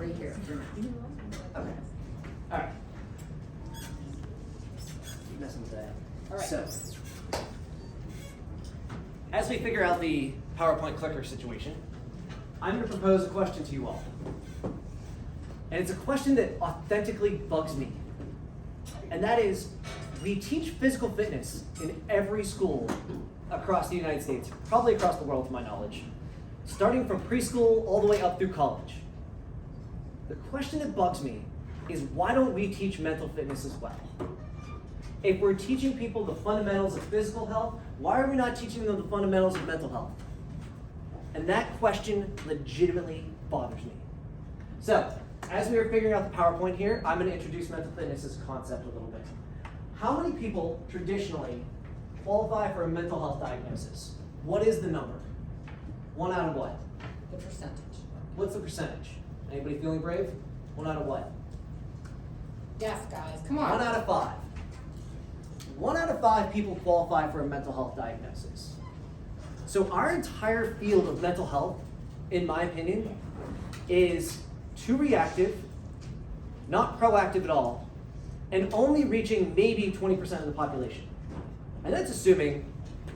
right here for now. Okay. All right. Keep messing with that. All right. So, as we figure out the PowerPoint clicker situation, I'm going to propose a question to you all. And it's a question that authentically bugs me. And that is, we teach physical fitness in every school across the United States, probably across the world to my knowledge, starting from preschool all the way up through college. The question that bugs me is, why don't we teach mental fitness as well? If we're teaching people the fundamentals of physical health, why are we not teaching them the fundamentals of mental health? And that question legitimately bothers me. So, as we are figuring out the PowerPoint here, I'm going to introduce mental fitness as a concept a little bit. How many people traditionally qualify for a mental health diagnosis? What is the number? 1 out of what? The percentage. What's the percentage? Anybody feeling brave? 1 out of what? Yes, guys, come on. 1 out of 5. 1 out of 5 people qualify for a mental health diagnosis. So our entire field of mental health, in my opinion, is too reactive, not proactive at all, and only reaching maybe 20% of the population. And that's assuming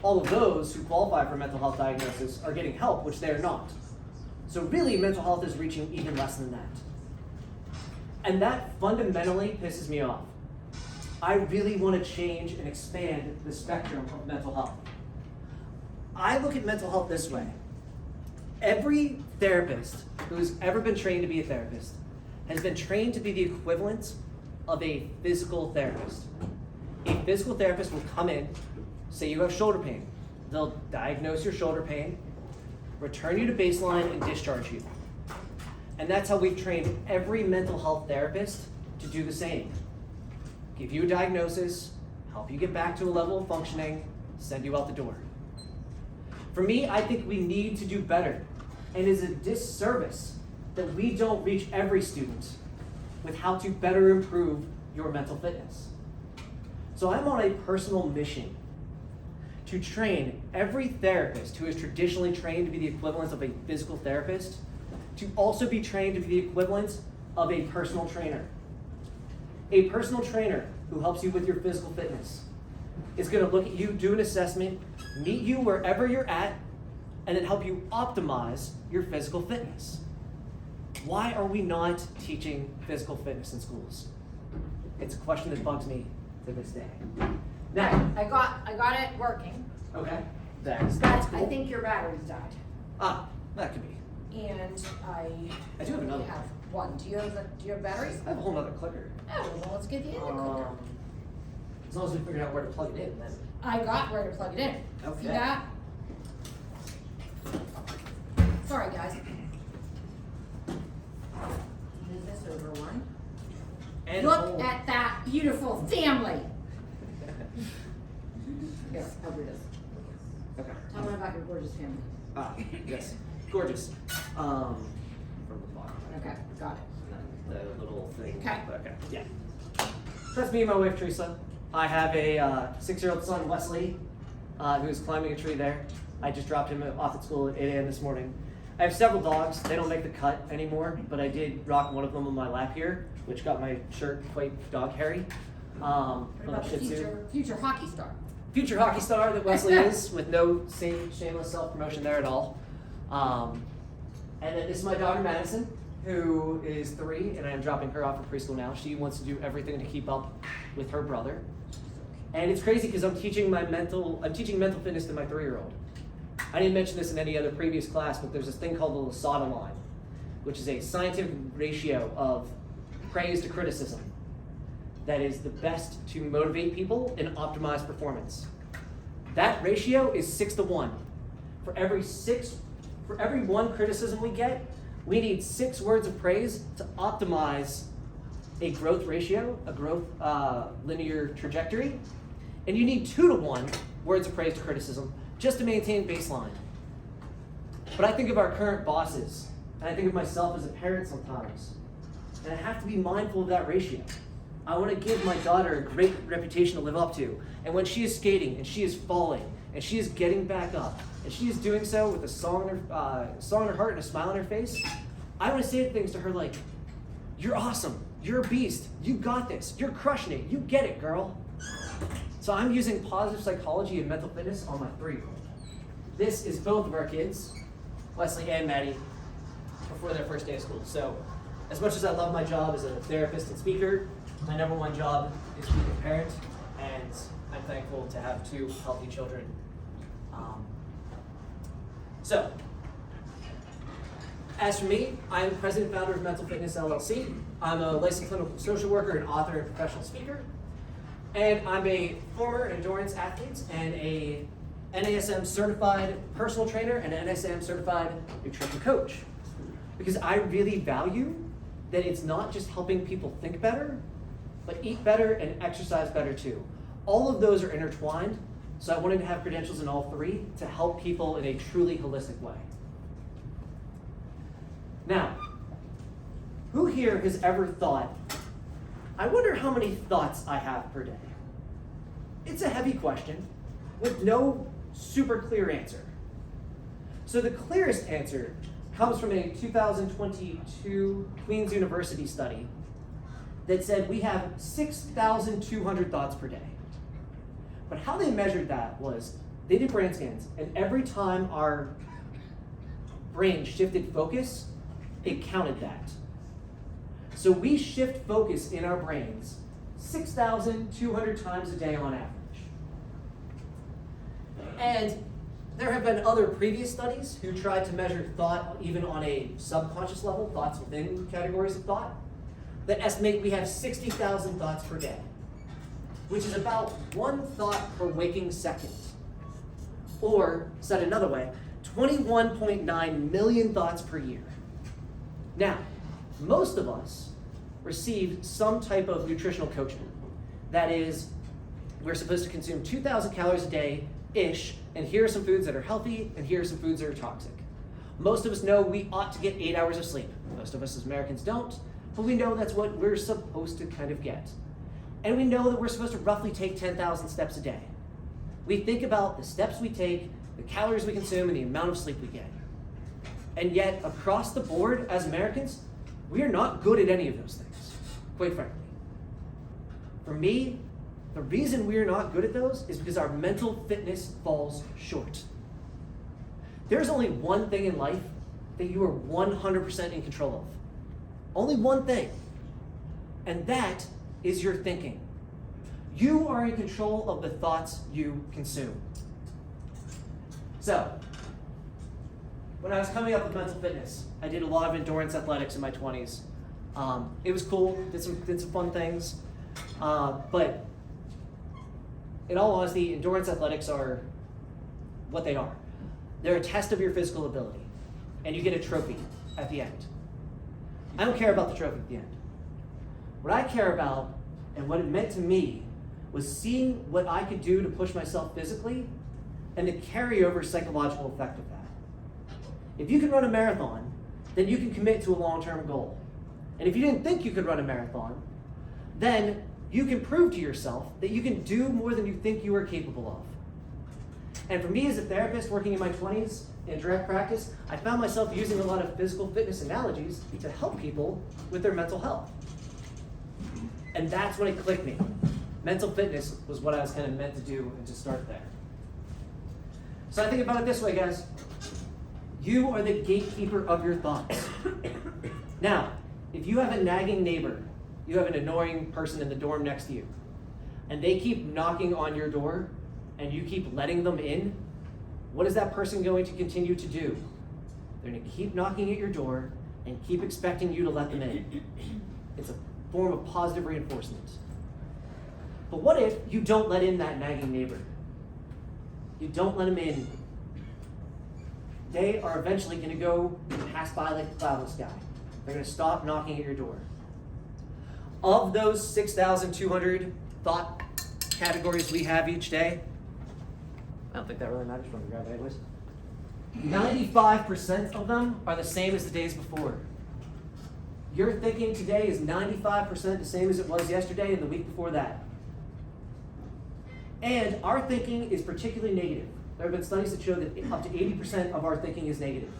all of those who qualify for mental health diagnosis are getting help, which they're not. So really, mental health is reaching even less than that. And that fundamentally pisses me off. I really want to change and expand the spectrum of mental health. I look at mental health this way. Every therapist who's ever been trained to be a therapist has been trained to be the equivalent of a physical therapist. A physical therapist will come in, say you have shoulder pain. They'll diagnose your shoulder pain, return you to baseline, and discharge you. And that's how we've trained every mental health therapist to do the same. Give you a diagnosis, help you get back to a level of functioning, send you out the door. For me, I think we need to do better. And it is a disservice that we don't reach every student with how to better improve your mental fitness. So I'm on a personal mission to train every therapist who is traditionally trained to be the equivalent of a physical therapist to also be trained to be the equivalent of a personal trainer. A personal trainer who helps you with your physical fitness is going to look at you, do an assessment, meet you wherever you're at, and then help you optimize your physical fitness. Why are we not teaching physical fitness in schools? It's a question that bugs me to this day. Now, I got it working. okay, that's But cool. I think your batteries died. Ah, that could be. And I do have another. have one. Do you have batteries? I have a whole nother clicker. Oh, well, let's get the other clicker. As long as we figure out where to plug it in, then. I got where to plug it in. Okay. See that? Sorry, guys. Move this over one. And Look at that beautiful family. Here, over this. Okay. Tell me about your gorgeous family. Ah, yes. Gorgeous. From the bottom. Okay, got it. And then the little thing. Okay. Okay. Yeah. That's me and my wife, Teresa. I have a 6-year-old son, Wesley, who's climbing a tree there. I just dropped him off at school at 8 a.m. this morning. I have several dogs. They don't make the cut anymore, but I did rock one of them on my lap here, which got my shirt quite dog hairy. What about the future hockey star? Future hockey star that Wesley is, with no shameless self-promotion there at all. And then this is my daughter, Madison, who is 3, and I'm dropping her off at preschool now. She wants to do everything to keep up with her brother. And it's crazy because I'm teaching mental fitness to my 3-year-old. I didn't mention this in any other previous class, but there's this thing called the Lasada line, which is a scientific ratio of praise to criticism that is the best to motivate people and optimize performance. That ratio is 6-to-1. For every 1 criticism we get, we need 6 words of praise to optimize a growth ratio, a growth linear trajectory, and you need 2-to-1 words of praise to criticism just to maintain baseline. But I think of our current bosses, and I think of myself as a parent sometimes, and I have to be mindful of that ratio. I want to give my daughter a great reputation to live up to, and when she is skating and she is falling and she is getting back up and she is doing so with a song in her heart and a smile on her face, I want to say things to her like, You're awesome. You're a beast. You got this. You're crushing it. You get it, girl. So I'm using positive psychology and mental fitness on my 3-year-old. This is both of our kids, Wesley and Maddie, before their first day of school. So as much as I love my job as a therapist and speaker, my number one job is being a parent, and I'm thankful to have 2 healthy children. So, as for me, I'm the president and founder of Mental Fitness LLC. I'm a licensed clinical social worker, an author, and professional speaker. And I'm a former endurance athlete and a NASM certified personal trainer and an NASM certified nutrition coach. Because I really value that it's not just helping people think better, but eat better and exercise better too. All of those are intertwined, so I wanted to have credentials in all 3 to help people in a truly holistic way. Now, who here has ever thought, I wonder how many thoughts I have per day? It's a heavy question with no super clear answer. So the clearest answer comes from a 2022 Queen's University study that said we have 6,200 thoughts per day. But how they measured that was they did brain scans, and every time our brain shifted focus, it counted that. So we shift focus in our brains 6,200 times a day on average. And there have been other previous studies who tried to measure thought even on a subconscious level, thoughts within categories of thought, that estimate we have 60,000 thoughts per day, which is about 1 thought per waking second. Or, said another way, 21.9 million thoughts per year. Now, most of us receive some type of nutritional coaching. That is, we're supposed to consume 2,000 calories a day-ish, and here are some foods that are healthy, and here are some foods that are toxic. Most of us know we ought to get 8 hours of sleep. Most of us as Americans don't, but we know that's what we're supposed to kind of get. And we know that we're supposed to roughly take 10,000 steps a day. We think about the steps we take, the calories we consume, and the amount of sleep we get. And yet, across the board, as Americans, we are not good at any of those things, quite frankly. For me, the reason we are not good at those is because our mental fitness falls short. There's only one thing in life that you are 100% in control of. Only one thing. And that is your thinking. You are in control of the thoughts you consume. So, when I was coming up with mental fitness, I did a lot of endurance athletics in my 20s. It was cool, did some fun things, but in all honesty, endurance athletics are what they are. They're a test of your physical ability, and you get a trophy at the end. I don't care about the trophy at the end. What I care about, and what it meant to me, was seeing what I could do to push myself physically, and the carryover psychological effect of that. If you can run a marathon, then you can commit to a long-term goal. And if you didn't think you could run a marathon, then you can prove to yourself that you can do more than you think you are capable of. And for me as a therapist working in my 20s in direct practice, I found myself using a lot of physical fitness analogies to help people with their mental health. And that's when it clicked me. Mental fitness was what I was kind of meant to do and to start there. So I think about it this way, guys. You are the gatekeeper of your thoughts. Now, if you have a nagging neighbor, you have an annoying person in the dorm next to you, and they keep knocking on your door, and you keep letting them in, what is that person going to continue to do? They're going to keep knocking at your door and keep expecting you to let them in. It's a form of positive reinforcement. But what if you don't let in that nagging neighbor? You don't let them in. They are eventually going to go and pass by like a cloud in the sky. They're going to stop knocking at your door. Of those 6,200 thought categories we have each day, I don't think that really matters. From grab anyways. 95% of them are the same as the days before. Your thinking today is 95% the same as it was yesterday and the week before that. And our thinking is particularly negative. There have been studies that show that up to 80% of our thinking is negative.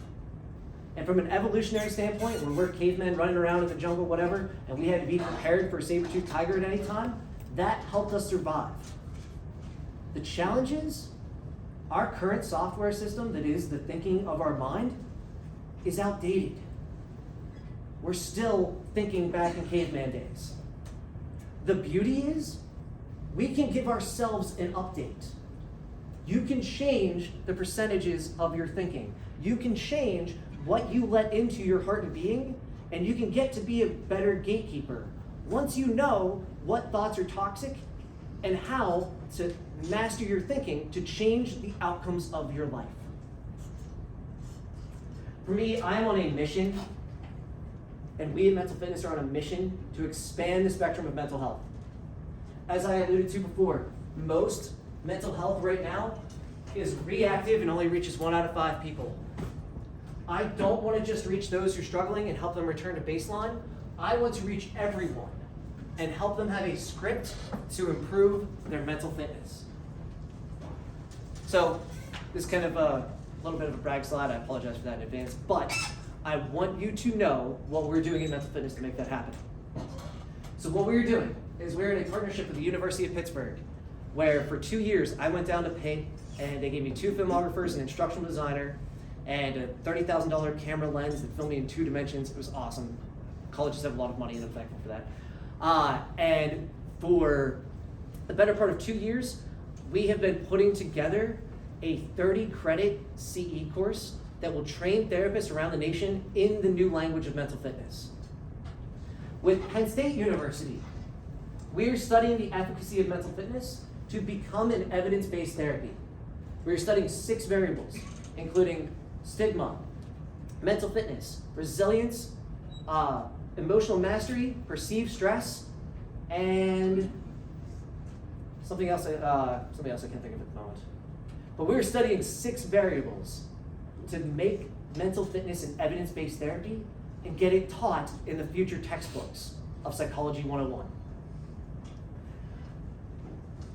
And from an evolutionary standpoint, when we're cavemen running around in the jungle, whatever, and we had to be prepared for a saber-toothed tiger at any time, that helped us survive. The challenge is, our current software system that is the thinking of our mind is outdated. We're still thinking back in caveman days. The beauty is, we can give ourselves an update. You can change the percentages of your thinking. You can change what you let into your heart and being, and you can get to be a better gatekeeper once you know what thoughts are toxic and how to master your thinking to change the outcomes of your life. For me, I'm on a mission, and we at Mental Fitness are on a mission to expand the spectrum of mental health. As I alluded to before, most mental health right now is reactive and only reaches 1 out of 5 people. I don't want to just reach those who are struggling and help them return to baseline. I want to reach everyone and help them have a script to improve their mental fitness. So this is kind of a little bit of a brag slide. I apologize for that in advance, but I want you to know what we're doing in Mental Fitness to make that happen. So what we're doing is we're in a partnership with the University of Pittsburgh, where for 2 years I went down to Pitt and they gave me 2 filmographers, an instructional designer, and a $30,000 camera lens that filmed me in 2 dimensions. It was awesome. Colleges have a lot of money and I'm thankful for that. And for the better part of 2 years, we have been putting together a 30-credit CE course that will train therapists around the nation in the new language of mental fitness. With Penn State University, we're studying the efficacy of mental fitness to become an evidence-based therapy. We're studying 6 variables, including stigma, mental fitness, resilience, emotional mastery, perceived stress, and something else I can't think of at the moment. But we're studying 6 variables to make mental fitness an evidence-based therapy and get it taught in the future textbooks of Psychology 101.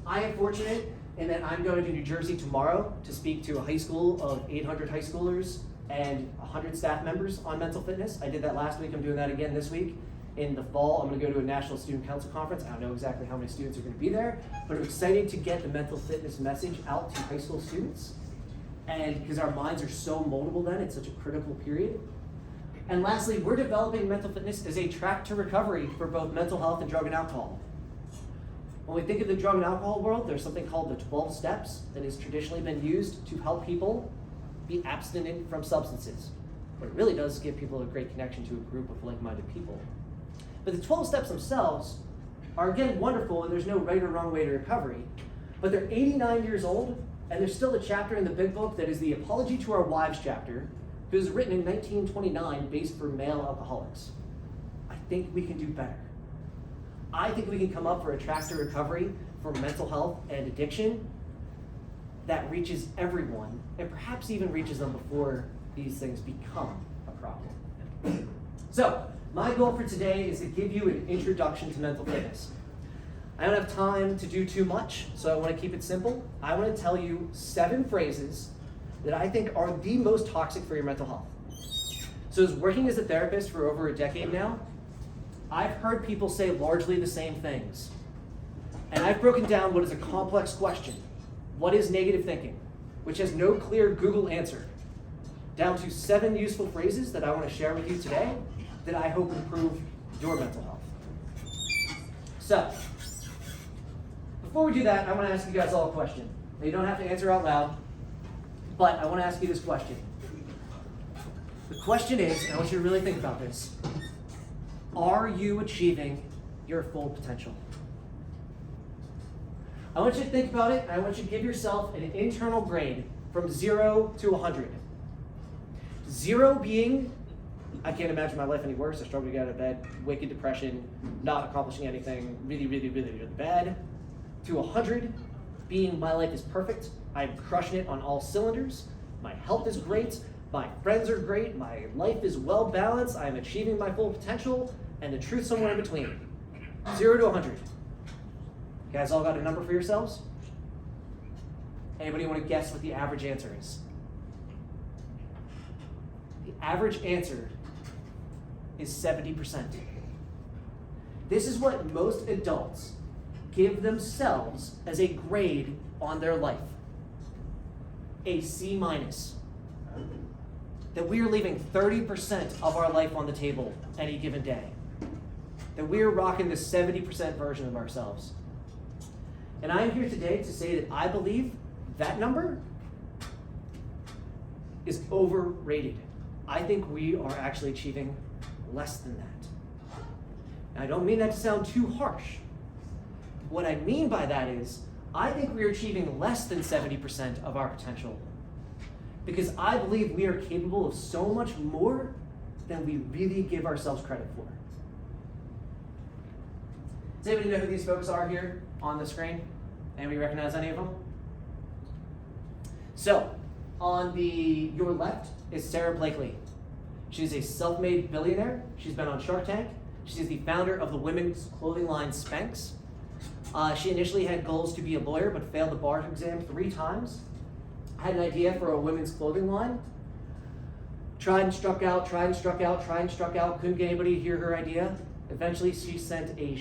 I am fortunate in that I'm going to New Jersey tomorrow to speak to a high school of 800 high schoolers and 100 staff members on mental fitness. I did that last week. I'm doing that again this week. In the fall, I'm going to go to a National Student Council conference. I don't know exactly how many students are going to be there, but I'm excited to get the mental fitness message out to high school students. And because our minds are so moldable then, it's such a critical period. And lastly, we're developing mental fitness as a track to recovery for both mental health and drug and alcohol. When we think of the drug and alcohol world, there's something called the 12 steps that has traditionally been used to help people be abstinent from substances. What it really does is give people a great connection to a group of like-minded people. But the 12 steps themselves are, again, wonderful, and there's no right or wrong way to recovery, but they're 89 years old, and there's still a chapter in the big book that is the Apology to Our Wives chapter. It was written in 1929 based for male alcoholics. I think we can do better. I think we can come up for a track to recovery for mental health and addiction that reaches everyone, and perhaps even reaches them before these things become a problem. So, my goal for today is to give you an introduction to mental fitness. I don't have time to do too much, so I want to keep it simple. I want to tell you 7 phrases that I think are the most toxic for your mental health. So as working as a therapist for over a decade now, I've heard people say largely the same things. And I've broken down what is a complex question. What is negative thinking? Which has no clear Google answer. Down to 7 useful phrases that I want to share with you today that I hope improve your mental health. So, before we do that, I want to ask you guys all a question. Now, you don't have to answer out loud, but I want to ask you this question. The question is, and I want you to really think about this, are you achieving your full potential? I want you to think about it, and I want you to give yourself an internal grade from 0 to 100. 0 being, I can't imagine my life any worse, I struggle to get out of bed, wicked depression, not accomplishing anything, really, really, really, really bad. To 100 being, my life is perfect, I'm crushing it on all cylinders, my health is great, my friends are great, my life is well balanced, I'm achieving my full potential, and the truth somewhere in between. 0 to 100. You guys all got a number for yourselves? Anybody want to guess what the average answer is? The average answer is 70%. This is what most adults give themselves as a grade on their life. A C-. That we are leaving 30% of our life on the table any given day. That we are rocking the 70% version of ourselves. And I am here today to say that I believe that number is overrated. I think we are actually achieving less than that. And I don't mean that to sound too harsh. What I mean by that is, I think we are achieving less than 70% of our potential, because I believe we are capable of so much more than we really give ourselves credit for. Does anybody know who these folks are here on the screen? Anybody recognize any of them? So, on your left is Sarah Blakely. She's a self-made billionaire. She's been on Shark Tank. She's the founder of the women's clothing line Spanx. She initially had goals to be a lawyer, but failed the bar exam 3 times. Had an idea for a women's clothing line. Tried and struck out, couldn't get anybody to hear her idea. Eventually, she sent a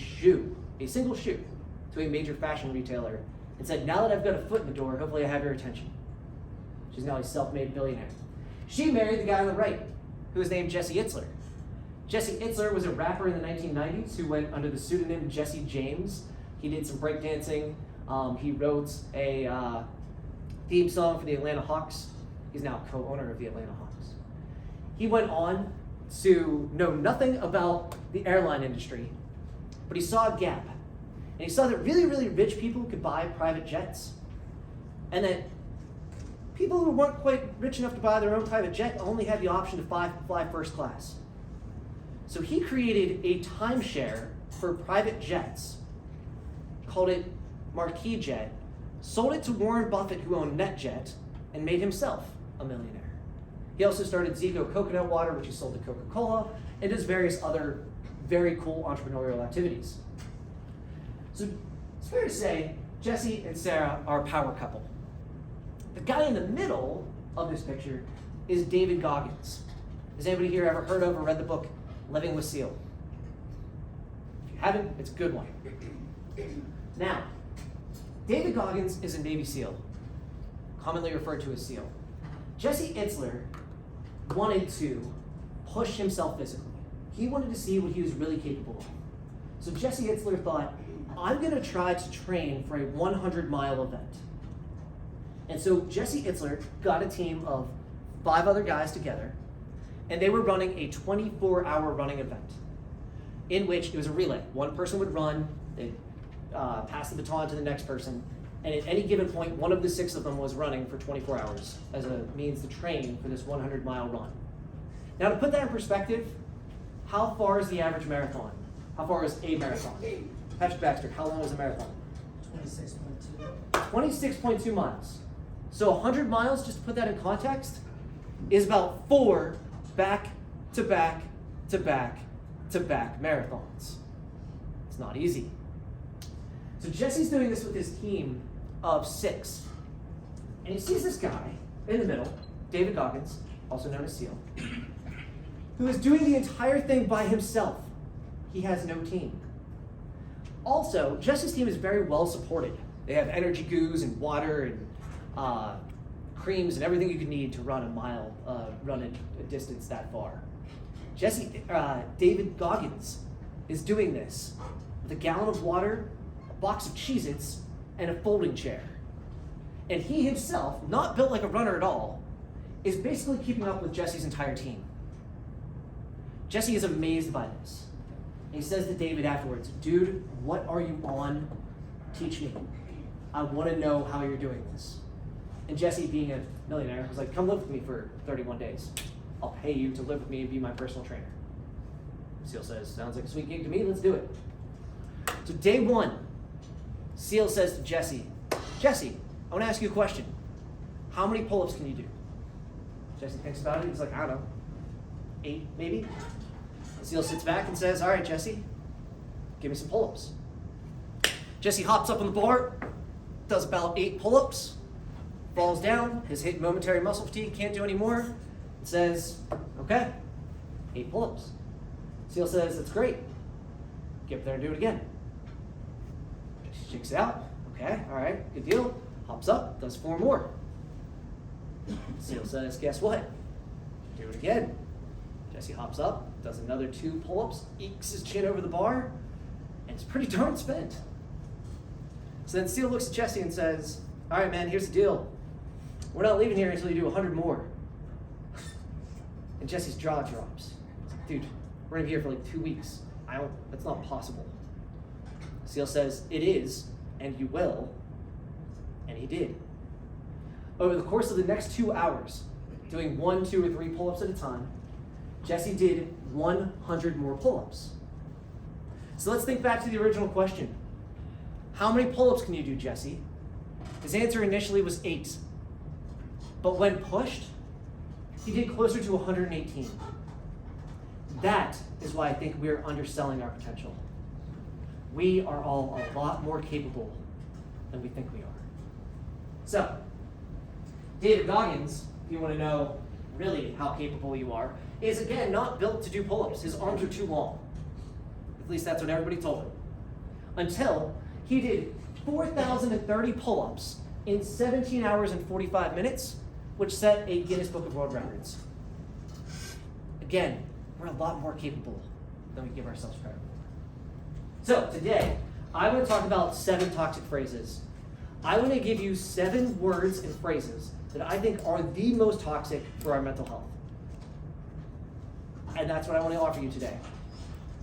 single shoe, to a major fashion retailer and said, now that I've got a foot in the door, hopefully I have your attention. She's now a self-made billionaire. She married the guy on the right, who was named Jesse Itzler. Jesse Itzler was a rapper in the 1990s who went under the pseudonym Jesse James. He did some breakdancing. He wrote a theme song for the Atlanta Hawks. He's now co-owner of the Atlanta Hawks. He went on to know nothing about the airline industry, but he saw a gap. And he saw that really, really rich people could buy private jets, and that people who weren't quite rich enough to buy their own private jet only had the option to fly first class. So he created a timeshare for private jets, called it Marquis Jet, sold it to Warren Buffett, who owned NetJet, and made himself a millionaire. He also started Zico Coconut Water, which he sold to Coca-Cola, and does various other very cool entrepreneurial activities. So it's fair to say Jesse and Sarah are a power couple. The guy in the middle of this picture is David Goggins. Has anybody here ever heard of or read the book Living with SEAL? If you haven't, it's a good one. Now, David Goggins is a Navy SEAL, commonly referred to as SEAL. Jesse Itzler wanted to push himself physically. He wanted to see what he was really capable of. So Jesse Itzler thought, I'm going to try to train for a 100-mile event. And so Jesse Itzler got a team of 5 other guys together, and they were running a 24-hour running event in which it was a relay. One person would run, they'd pass the baton to the next person, and at any given point, one of the 6 of them was running for 24 hours as a means to train for this 100-mile run. Now, to put that in perspective, how far is the average marathon? How far is a marathon? Patrick Baxter, how long is a marathon? 26.2. 26.2 miles. So 100 miles, just to put that in context, is about 4 back-to-back marathons. It's not easy. So Jesse's doing this with his team of 6. And he sees this guy in the middle, David Goggins, also known as SEAL, who is doing the entire thing by himself. He has no team. Also, Jesse's team is very well supported. They have energy goos and water and creams and everything you could need to run a distance that far. David Goggins is doing this with a gallon of water, a box of Cheez-Its, and a folding chair. And he himself, not built like a runner at all, is basically keeping up with Jesse's entire team. Jesse is amazed by this. And he says to David afterwards, dude, what are you on? Teach me. I want to know how you're doing this. And Jesse, being a millionaire, was like, come live with me for 31 days. I'll pay you to live with me and be my personal trainer. SEAL says, sounds like a sweet gig to me, let's do it. So day 1, SEAL says to Jesse, I want to ask you a question. How many pull-ups can you do? Jesse thinks about it, he's like, I don't know, 8 maybe? SEAL sits back and says, all right, Jesse, give me some pull-ups. Jesse hops up on the bar, does about 8 pull-ups, falls down, has hit momentary muscle fatigue, can't do any more, and says, Okay, 8 pull-ups. Seal says, that's great. Get up there and do it again. She checks it out. Okay, all right, good deal. Hops up, does 4 more. Seal says, guess what? Do it again. Jesse hops up, does another 2 pull-ups, ekes his chin over the bar, and it's pretty darn spent. So then Seal looks at Jesse and says, all right, man, here's the deal. We're not leaving here until you do 100 more. And Jesse's jaw drops. He's like, dude, we're gonna be here for like 2 weeks. That's not possible. Seal says, it is, and you will. And he did. Over the course of the next 2 hours, doing 1, 2, or 3 pull-ups at a time, Jesse did 100 more pull-ups. So let's think back to the original question. How many pull-ups can you do, Jesse? His answer initially was 8. But when pushed, he did closer to 118. That is why I think we're underselling our potential. We are all a lot more capable than we think we are. So, David Goggins, if you want to know really how capable you are, is again not built to do pull-ups. His arms are too long. At least that's what everybody told him. Until he did 4,030 pull-ups in 17 hours and 45 minutes, which set a Guinness Book of World Records. Again, we're a lot more capable than we give ourselves credit for. So today, I want to talk about 7 toxic phrases. I want to give you 7 words and phrases that I think are the most toxic for our mental health. And that's what I want to offer you today.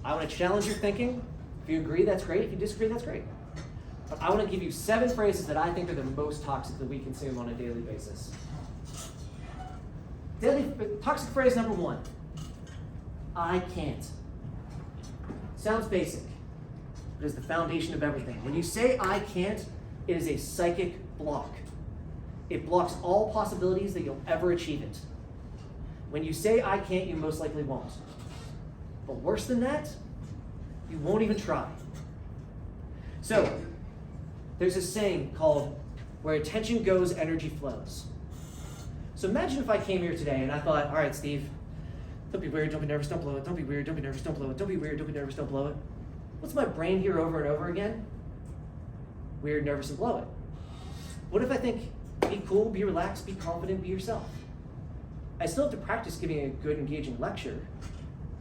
I want to challenge your thinking. If you agree, that's great. If you disagree, that's great. But I want to give you 7 phrases that I think are the most toxic that we consume on a daily basis. Toxic phrase number 1. I can't. Sounds basic, but is the foundation of everything. When you say I can't, it is a psychic block. It blocks all possibilities that you'll ever achieve it. When you say I can't, you most likely won't. But worse than that, you won't even try. So, there's a saying called, where attention goes, energy flows. So imagine if I came here today and I thought, all right, Steve, don't be weird, don't be nervous, don't blow it, don't be weird, don't be nervous, don't blow it, don't be weird, don't be nervous, don't blow it. What's my brain hear over and over again? Weird, nervous, and blow it. What if I think, be cool, be relaxed, be confident, be yourself? I still have to practice giving a good, engaging lecture,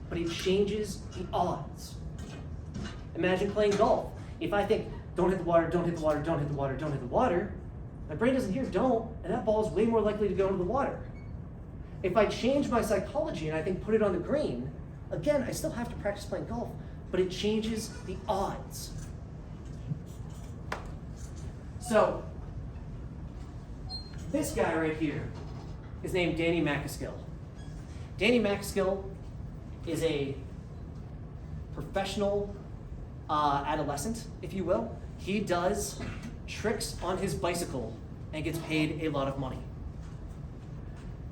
but it changes the odds. Imagine playing golf. If I think, don't hit the water, don't hit the water, don't hit the water, don't hit the water, my brain doesn't hear don't, and that ball is way more likely to go into the water. If I change my psychology and I think put it on the green, again, I still have to practice playing golf, but it changes the odds. So, this guy right here is named Danny McAskill. Danny McAskill is a professional adolescent, if you will. He does tricks on his bicycle and gets paid a lot of money.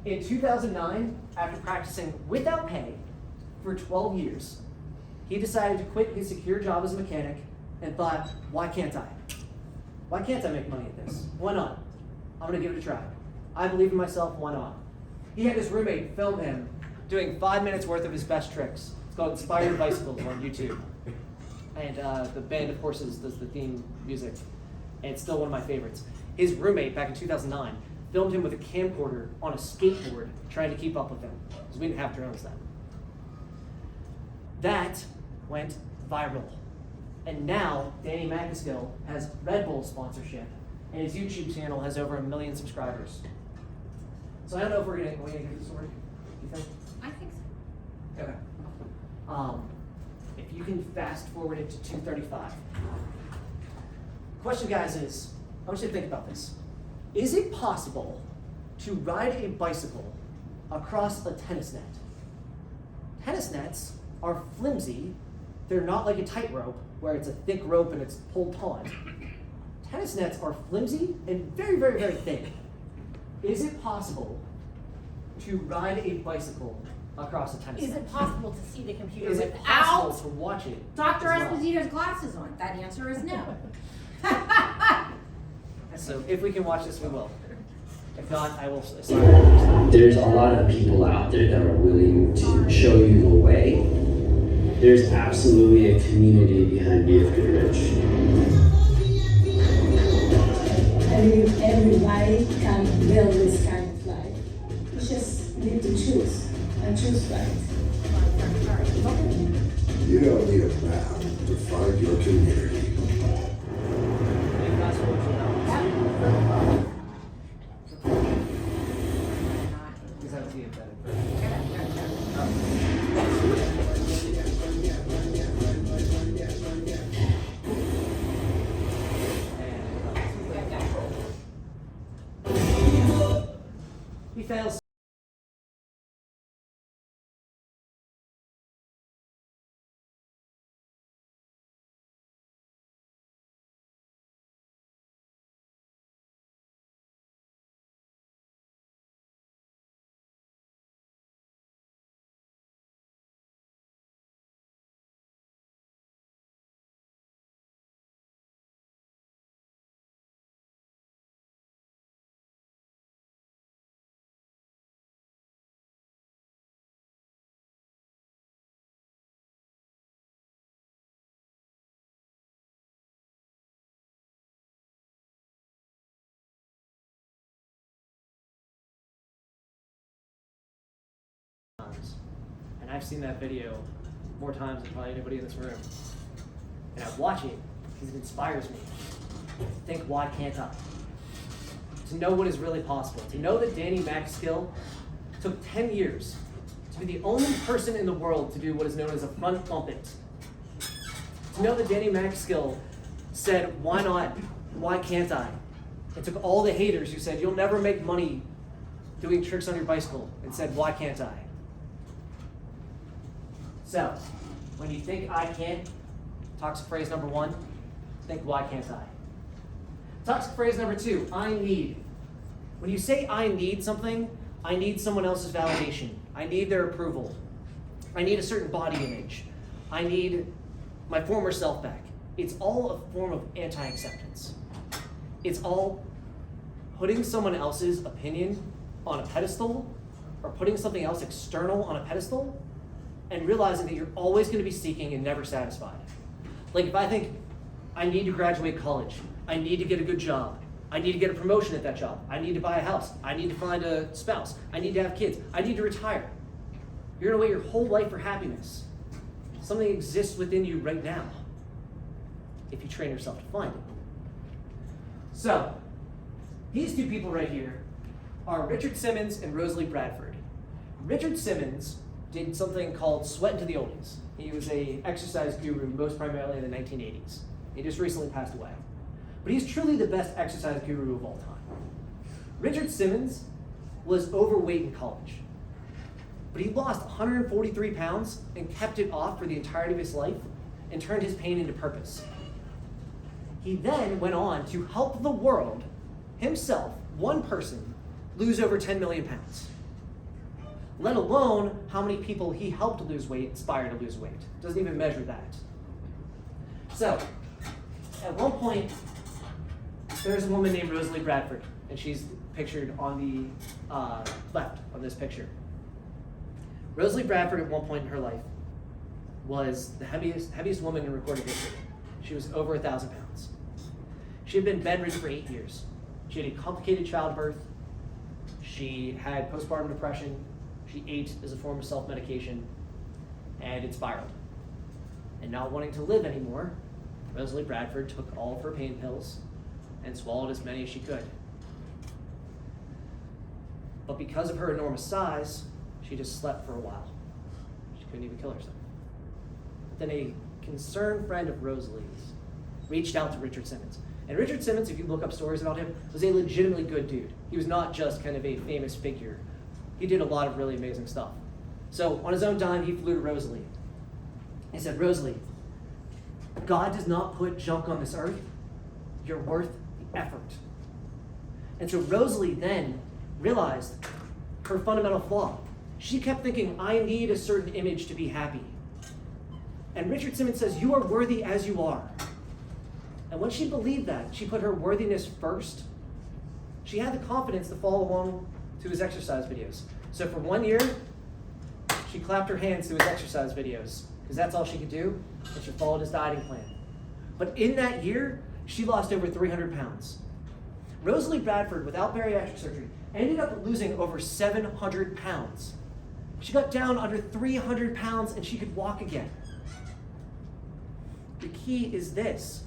In 2009, after practicing without pay for 12 years, he decided to quit his secure job as a mechanic and thought, why can't I? Why can't I make money at this? Why not? I'm gonna give it a try. I believe in myself, why not? He had his roommate film him doing 5 minutes worth of his best tricks. It's called Inspired Bicycles on YouTube. And the band, of course, does the theme music. And it's still one of my favorites. His roommate, back in 2009, filmed him with a camcorder on a skateboard trying to keep up with him, because we didn't have drones then. That went viral. And now, Danny McAskill has Red Bull sponsorship, and his YouTube channel has over 1 million subscribers. So I don't know if we're gonna get this work, you think? I think so. Okay. If you can fast forward it to 2:35. Question, guys, is, I want you to think about this. Is it possible to ride a bicycle across a tennis net? Tennis nets are flimsy. They're not like a tightrope where it's a thick rope and it's pulled taut. Tennis nets are flimsy and very, very, very thin. Is it possible to ride a bicycle across a tennis net? Is it possible to see the computer Is it possible without to watch it? Dr. as well? Esposito's glasses on? That answer is no. So if we can watch this, we will. If not, I will assign it next time. There's a lot of people out there that are willing to show you the way. There's absolutely a community behind Be of Good Rich. Everybody can build this kind of life. You just need to choose and choose right. You don't need a map to find your community. Maybe that's what you know. Because I would see it better. He fails. And I've seen that video more times than probably anybody in this room. And I watch it because it inspires me to think, why can't I? To know what is really possible. To know that Danny Maxskill took 10 years to be the only person in the world to do what is known as a front bump it. To know that Danny Maxskill said, why not? Why can't I? It took all the haters who said, you'll never make money doing tricks on your bicycle, and said, why can't I? So, when you think I can't, toxic phrase number 1, think why can't I? Toxic phrase number 2, I need. When you say I need something, I need someone else's validation. I need their approval. I need a certain body image. I need my former self back. It's all a form of anti-acceptance. It's all putting someone else's opinion on a pedestal, or putting something else external on a pedestal, and realizing that you're always going to be seeking and never satisfied. Like if I think, I need to graduate college, I need to get a good job, I need to get a promotion at that job, I need to buy a house, I need to find a spouse, I need to have kids, I need to retire. You're going to wait your whole life for happiness. Something exists within you right now, if you train yourself to find it. So, these two people right here are Richard Simmons and Rosalie Bradford. Richard Simmons did something called Sweat into the Oldies. He was an exercise guru, most primarily in the 1980s. He just recently passed away. But he's truly the best exercise guru of all time. Richard Simmons was overweight in college, but he lost 143 pounds and kept it off for the entirety of his life and turned his pain into purpose. He then went on to help the world, himself, one person, lose over 10 million pounds. Let alone how many people he helped lose weight, inspire to lose weight. Doesn't even measure that. So, at one point, there's a woman named Rosalie Bradford, and she's pictured on the left of this picture. Rosalie Bradford, at one point in her life, was the heaviest woman in recorded history. She was over 1,000 pounds. She had been bedridden for 8 years. She had a complicated childbirth. She had postpartum depression. She ate as a form of self-medication, and it spiraled. And not wanting to live anymore, Rosalie Bradford took all of her pain pills and swallowed as many as she could. But because of her enormous size, she just slept for a while. She couldn't even kill herself. But then a concerned friend of Rosalie's reached out to Richard Simmons. And Richard Simmons, if you look up stories about him, was a legitimately good dude. He was not just kind of a famous figure. He did a lot of really amazing stuff. So on his own dime, he flew to Rosalie. He said, Rosalie, God does not put junk on this earth. You're worth the effort. And so Rosalie then realized her fundamental flaw. She kept thinking, I need a certain image to be happy. And Richard Simmons says, you are worthy as you are. And when she believed that, she put her worthiness first. she had the confidence to follow along to his exercise videos. So for 1 year, she clapped her hands to his exercise videos because that's all she could do, and she followed his dieting plan. But in that year, she lost over 300 pounds. Rosalie Bradford, without bariatric surgery, ended up losing over 700 pounds. She got down under 300 pounds and she could walk again. The key is this: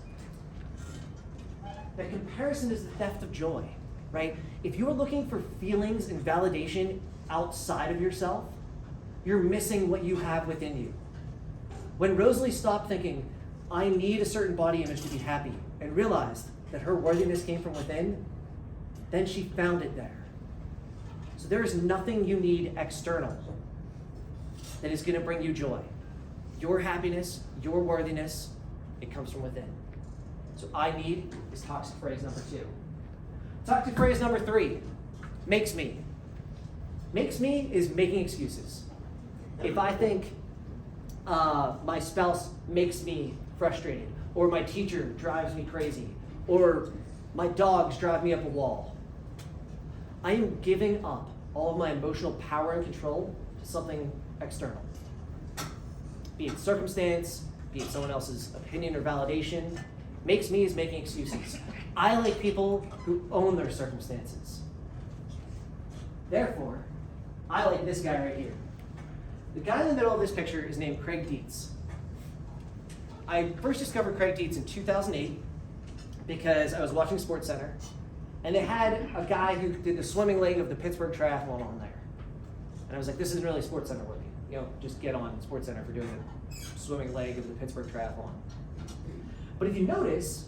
that comparison is the theft of joy, right? If you're looking for feelings and validation outside of yourself, you're missing what you have within you. When Rosalie stopped thinking, I need a certain body image to be happy, and realized that her worthiness came from within, then she found it there. So there is nothing you need external that is going to bring you joy. Your happiness, your worthiness, it comes from within. So I need is toxic phrase number 2. Toxic phrase number 3, makes me. Makes me is making excuses. If I think my spouse makes me frustrated, or my teacher drives me crazy, or my dogs drive me up a wall, I am giving up all of my emotional power and control to something external. Be it circumstance, be it someone else's opinion or validation. Makes me is making excuses. I like people who own their circumstances. Therefore, I like this guy right here. The guy in the middle of this picture is named Craig Dietz. I first discovered Craig Dietz in 2008 because I was watching SportsCenter, and they had a guy who did the swimming leg of the Pittsburgh Triathlon on there. And I was like, this isn't really SportsCenter worthy. You know, just get on SportsCenter for doing the swimming leg of the Pittsburgh Triathlon. But if you notice,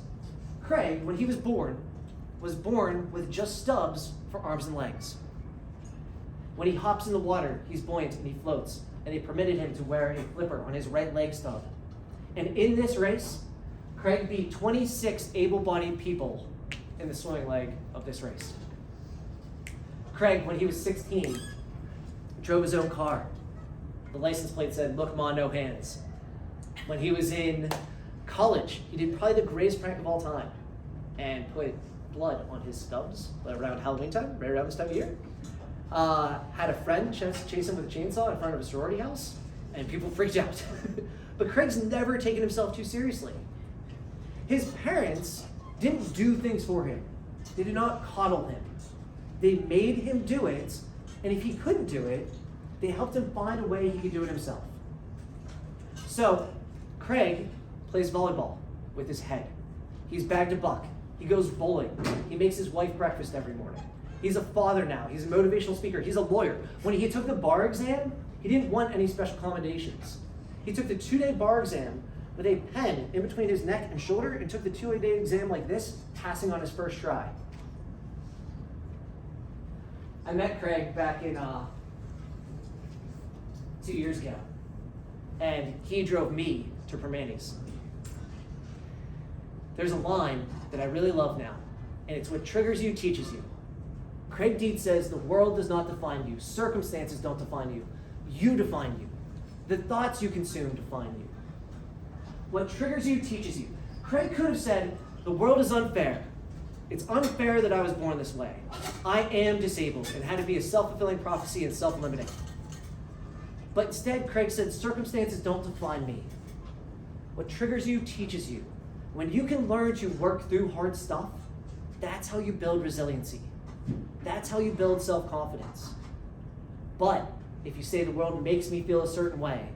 Craig, when he was born with just stubs for arms and legs. When he hops in the water, he's buoyant and he floats, and they permitted him to wear a flipper on his right leg stub. And in this race, Craig beat 26 able-bodied people in the swimming leg of this race. Craig, when he was 16, drove his own car. The license plate said, "Look, ma, no hands." When he was in college, he did probably the greatest prank of all time and put blood on his stubs around Halloween time, right around this time of year. Had a friend chase him with a chainsaw in front of a sorority house, and people freaked out. But Craig's never taken himself too seriously. His parents didn't do things for him. They did not coddle him. They made him do it, and if he couldn't do it, they helped him find a way he could do it himself. So, Craig plays volleyball with his head. He's bagged a buck. He goes bowling. He makes his wife breakfast every morning. He's a father now. He's a motivational speaker. He's a lawyer. When he took the bar exam, he didn't want any special commendations. He took the 2-day bar exam with a pen in between his neck and shoulder and took the 2-day exam like this, passing on his first try. I met Craig back in 2 years ago, and he drove me to Permanis. There's a line that I really love now, and it's what triggers you teaches you. Craig Dietz says, the world does not define you. Circumstances don't define you. You define you. The thoughts you consume define you. What triggers you teaches you. Craig could have said, the world is unfair. It's unfair that I was born this way. I am disabled, and had to be a self-fulfilling prophecy and self-limiting. But instead, Craig said, circumstances don't define me. What triggers you teaches you. When you can learn to work through hard stuff, that's how you build resiliency. That's how you build self-confidence. But if you say the world makes me feel a certain way,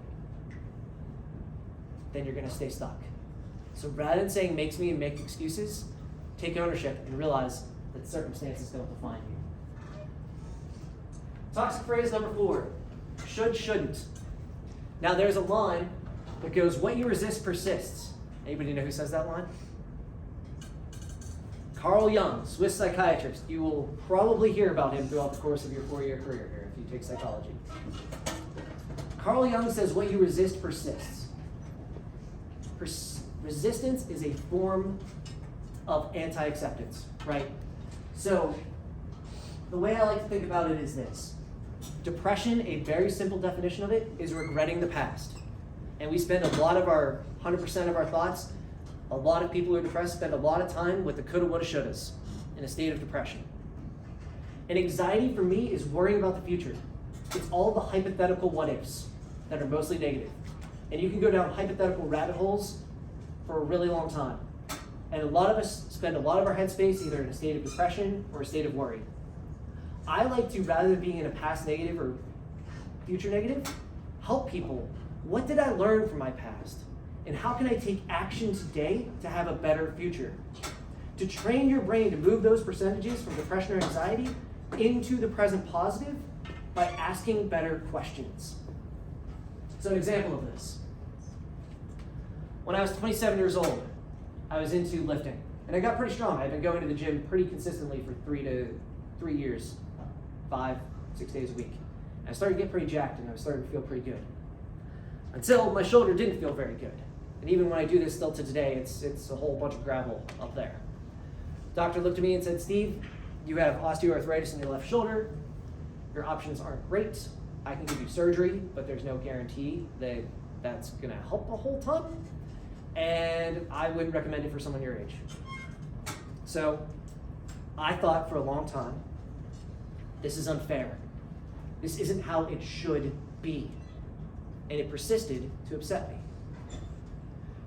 then you're going to stay stuck. So rather than saying makes me and make excuses, take ownership and realize that circumstances don't define you. Toxic phrase number 4, should, shouldn't. Now there's a line that goes, what you resist persists. Anybody know who says that line? Carl Jung, Swiss psychiatrist. You will probably hear about him throughout the course of your 4-year career here if you take psychology. Carl Jung says what you resist persists. Resistance is a form of anti-acceptance, right? So the way I like to think about it is this. Depression, a very simple definition of it, is regretting the past. And we spend a lot of our, 100% of our thoughts, a lot of people who are depressed spend a lot of time with the coulda, woulda, shouldas in a state of depression. And anxiety for me is worrying about the future. It's all the hypothetical what ifs that are mostly negative. And you can go down hypothetical rabbit holes for a really long time. And a lot of us spend a lot of our headspace either in a state of depression or a state of worry. I like to, rather than being in a past negative or future negative, help people. What did I learn from my past? And how can I take action today to have a better future? To train your brain to move those percentages from depression or anxiety into the present positive by asking better questions. So an example of this. When I was 27 years old, I was into lifting. And I got pretty strong. I'd been going to the gym pretty consistently for 3 years, 5, 6 days a week. And I started to get pretty jacked and I was starting to feel pretty good. Until my shoulder didn't feel very good. And even when I do this still to today, it's a whole bunch of gravel up there. Doctor looked at me and said, Steve, you have osteoarthritis in your left shoulder. Your options aren't great. I can give you surgery, but there's no guarantee that that's gonna help a whole ton. And I wouldn't recommend it for someone your age. So I thought for a long time, this is unfair. This isn't how it should be. And it persisted to upset me.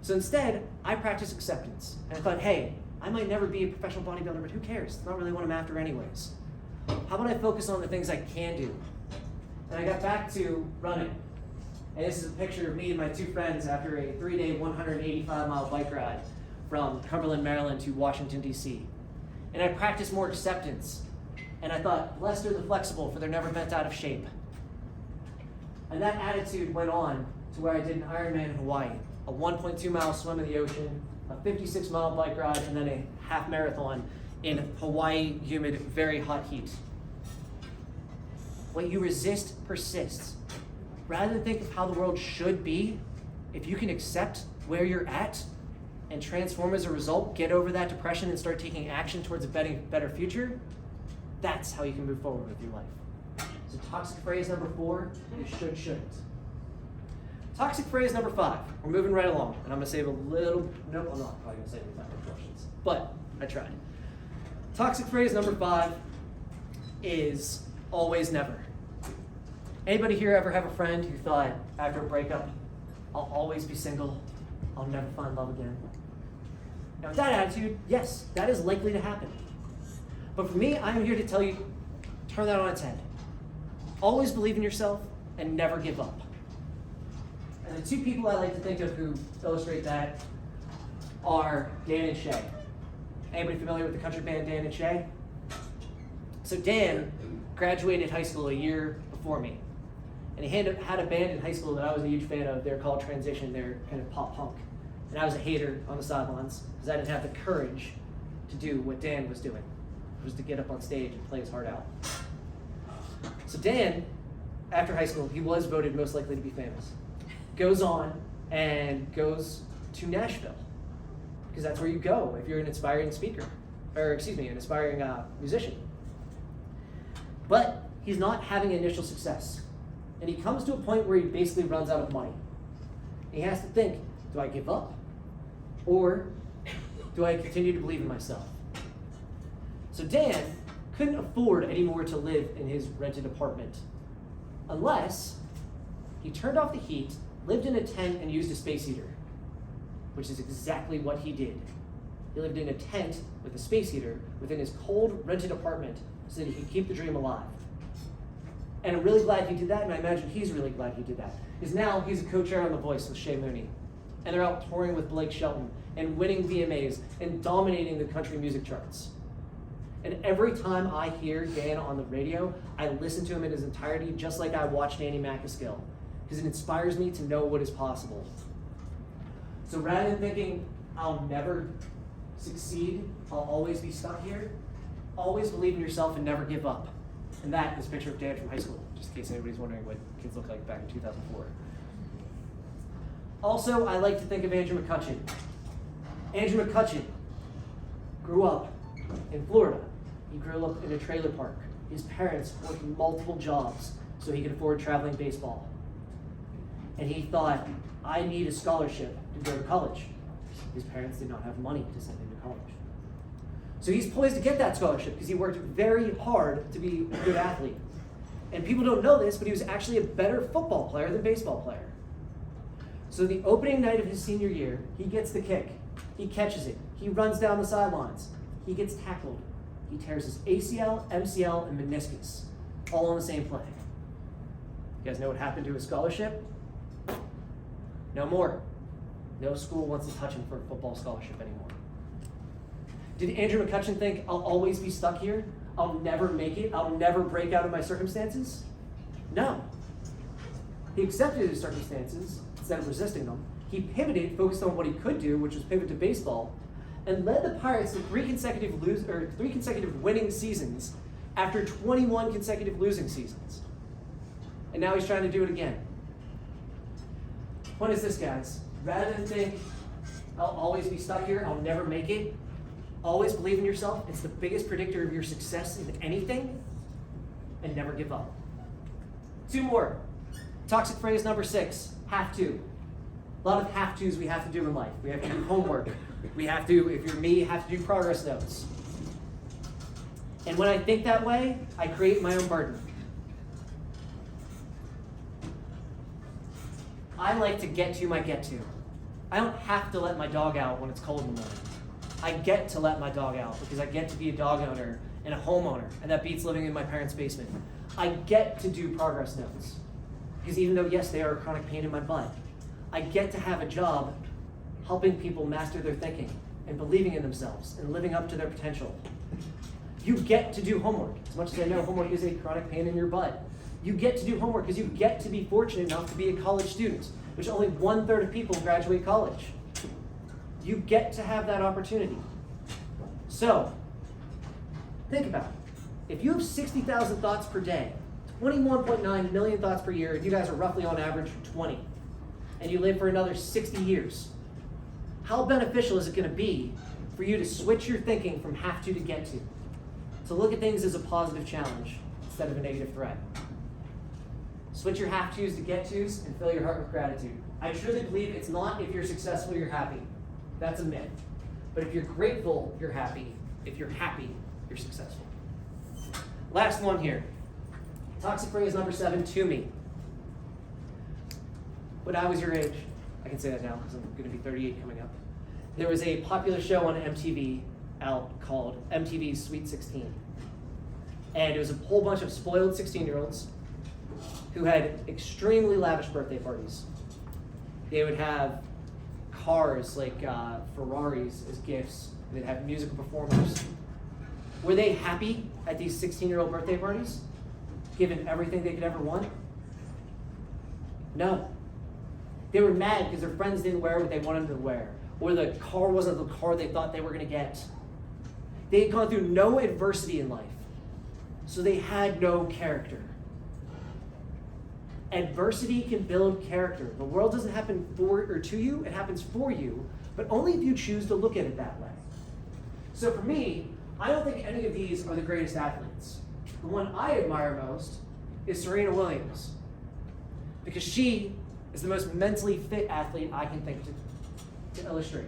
So instead, I practiced acceptance. And I thought, hey, I might never be a professional bodybuilder, but who cares? It's not really what I'm after anyways. How about I focus on the things I can do? And I got back to running. And this is a picture of me and my 2 friends after a 3-day, 185-mile bike ride from Cumberland, Maryland to Washington, D.C. And I practiced more acceptance. And I thought, blessed are the flexible, for they're never bent out of shape. And that attitude went on to where I did an Ironman in Hawaii, a 1.2-mile swim in the ocean, a 56-mile bike ride, and then a half marathon in Hawaii, humid, very hot heat. What you resist persists. Rather than think of how the world should be, if you can accept where you're at and transform as a result, get over that depression and start taking action towards a better future, that's how you can move forward with your life. So toxic phrase number 4 is should, shouldn't. Toxic phrase number 5, we're moving right along, and I'm gonna save a little, nope, I'm not probably gonna save any time for questions, but I tried. Toxic phrase number 5 is always never. Anybody here ever have a friend who thought after a breakup, I'll always be single, I'll never find love again? Now with that attitude, yes, that is likely to happen. But for me, I'm here to tell you, turn that on its head. Always believe in yourself and never give up. And the 2 people I like to think of who illustrate that are Dan and Shay. Anybody familiar with the country band Dan and Shay? So Dan graduated high school a year before me. And he had a band in high school that I was a huge fan of. They're called Transition. They're kind of pop punk. And I was a hater on the sidelines because I didn't have the courage to do what Dan was doing, which was to get up on stage and play his heart out. So Dan, after high school, he was voted most likely to be famous. Goes on and goes to Nashville because that's where you go if you're an inspiring speaker, or excuse me, an aspiring musician. But he's not having initial success. And he comes to a point where he basically runs out of money. He has to think, do I give up? Or do I continue to believe in myself? So Dan couldn't afford anymore to live in his rented apartment unless he turned off the heat, lived in a tent, and used a space heater, which is exactly what he did. He lived in a tent with a space heater within his cold rented apartment so that he could keep the dream alive. And I'm really glad he did that, and I imagine he's really glad he did that. Because now he's a co-chair on The Voice with Shay Mooney. And they're out touring with Blake Shelton and winning VMAs and dominating the country music charts. And every time I hear Dan on the radio, I listen to him in his entirety just like I watch Danny McAskill, because it inspires me to know what is possible. So rather than thinking, I'll never succeed, I'll always be stuck here, always believe in yourself and never give up. And that is a picture of Dan from high school, just in case anybody's wondering what kids look like back in 2004. Also, I like to think of Andrew McCutcheon. Andrew McCutcheon grew up in Florida. He grew up in a trailer park. His parents worked multiple jobs so he could afford traveling baseball. And he thought, I need a scholarship to go to college. His parents did not have money to send him to college. So he's poised to get that scholarship because he worked very hard to be a good athlete. And people don't know this, but he was actually a better football player than baseball player. So the opening night of his senior year, he gets the kick. He catches it. He runs down the sidelines. He gets tackled. He tears his ACL, MCL, and meniscus, all on the same play. You guys know what happened to his scholarship? No more. No school wants to touch him for a football scholarship anymore. Did Andrew McCutcheon think, I'll always be stuck here? I'll never make it? I'll never break out of my circumstances? No. He accepted his circumstances instead of resisting them. He pivoted, focused on what he could do, which was pivot to baseball, and led the Pirates to three consecutive winning seasons after 21 consecutive losing seasons. And now he's trying to do it again. Point is this, guys. Rather than think, I'll always be stuck here, I'll never make it, always believe in yourself. It's the biggest predictor of your success in anything, and never give up. 2 more. Toxic phrase number 6, have to. A lot of have tos we have to do in life. We have to do homework. We have to, if you're me, have to do progress notes. And when I think that way, I create my own burden. I like to get to my get to. I don't have to let my dog out when it's cold in the morning. I get to let my dog out because I get to be a dog owner and a homeowner, and that beats living in my parents' basement. I get to do progress notes because even though, yes, they are a chronic pain in my butt, I get to have a job helping people master their thinking and believing in themselves and living up to their potential. You get to do homework. As much as I know homework is a chronic pain in your butt, you get to do homework because you get to be fortunate enough to be a college student, which only 1/3 of people graduate college. You get to have that opportunity. So, think about it. If you have 60,000 thoughts per day, 21.9 million thoughts per year, and you guys are roughly on average 20, and you live for another 60 years, how beneficial is it going to be for you to switch your thinking from have to get to look at things as a positive challenge instead of a negative threat? Switch your have tos to get tos and fill your heart with gratitude. I truly believe it's not if you're successful, you're happy. That's a myth. But if you're grateful, you're happy. If you're happy, you're successful. Last one here. Toxic phrase number 7, to me. When I was your age, I can say that now because I'm going to be 38 coming up, there was a popular show on MTV out called MTV's Sweet 16. And it was a whole bunch of spoiled 16-year-olds who had extremely lavish birthday parties. They would have cars like Ferraris as gifts. They'd have musical performers. Were they happy at these 16-year-old birthday parties, given everything they could ever want? No. They were mad because their friends didn't wear what they wanted them to wear, or the car wasn't the car they thought they were going to get. They had gone through no adversity in life, so they had no character. Adversity can build character. The world doesn't happen for or to you, it happens for you, but only if you choose to look at it that way. So for me, I don't think any of these are the greatest athletes. The one I admire most is Serena Williams, because she is the most mentally fit athlete I can think to illustrate.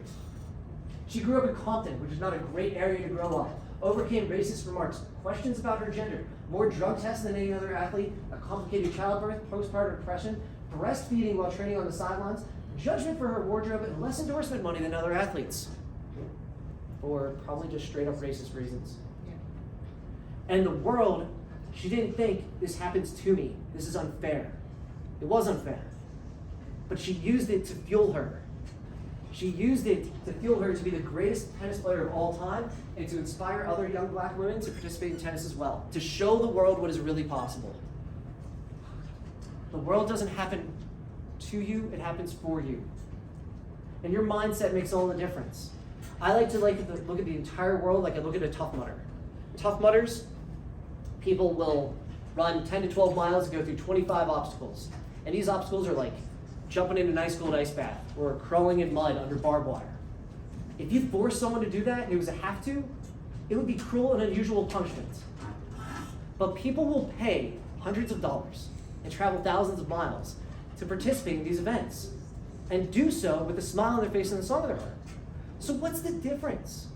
She grew up in Compton, which is not a great area to grow up, overcame racist remarks, questions about her gender, more drug tests than any other athlete, a complicated childbirth, postpartum depression, breastfeeding while training on the sidelines, judgment for her wardrobe, and less endorsement money than other athletes. For probably just straight up racist reasons. And the world, she didn't think, this happens to me, this is unfair. It was unfair. But she used it to fuel her. She used it to fuel her to be the greatest tennis player of all time and to inspire other young black women to participate in tennis as well, to show the world what is really possible. The world doesn't happen to you, it happens for you. And your mindset makes all the difference. I like to look at the entire world like I look at a Tough Mudder. Tough Mudders, people will run 10 to 12 miles and go through 25 obstacles. And these obstacles are like jumping into an ice-cold ice bath or crawling in mud under barbed wire. If you force someone to do that and it was a have to, it would be cruel and unusual punishment. But people will pay hundreds of dollars and travel thousands of miles to participate in these events and do so with a smile on their face and a song in their heart. So what's the difference?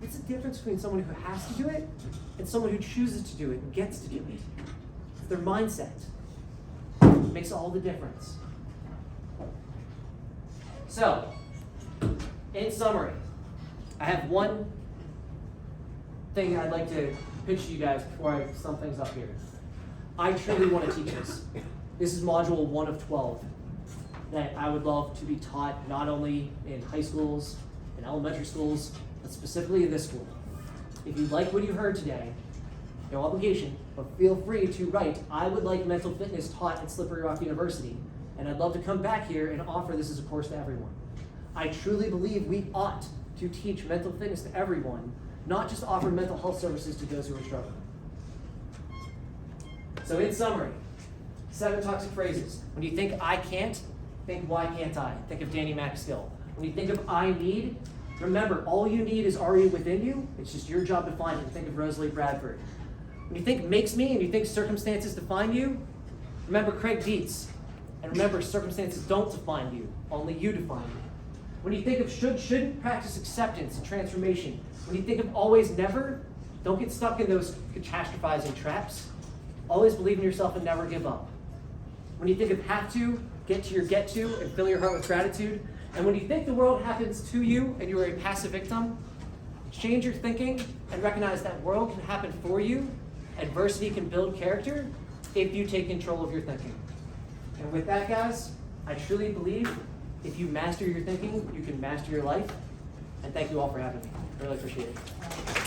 What's the difference between someone who has to do it and someone who chooses to do it and gets to do it? It's their mindset. It makes all the difference. So, in summary, I have one thing I'd like to pitch to you guys before I sum things up here. I truly want to teach this. This is module 1 of 12 that I would love to be taught not only in high schools, in elementary schools, but specifically in this school. If you like what you heard today, no obligation, but feel free to write, I would like mental fitness taught at Slippery Rock University, and I'd love to come back here and offer this as a course to everyone. I truly believe we ought to teach mental fitness to everyone, not just offer mental health services to those who are struggling. So in summary, 7 toxic phrases. When you think I can't, think why can't I? Think of Danny Maxgill. When you think of I need, remember all you need is already within you. It's just your job to find it. Think of Rosalie Bradford. When you think makes me and you think circumstances define you, remember Craig Dietz. And remember circumstances don't define you, only you define you. When you think of shouldn't, practice acceptance and transformation. When you think of always, never, don't get stuck in those catastrophizing traps. Always believe in yourself and never give up. When you think of have to, get to your get to and fill your heart with gratitude. And when you think the world happens to you and you are a passive victim, change your thinking and recognize that world can happen for you. Adversity can build character if you take control of your thinking. And with that, guys, I truly believe if you master your thinking, you can master your life. And thank you all for having me. I really appreciate it.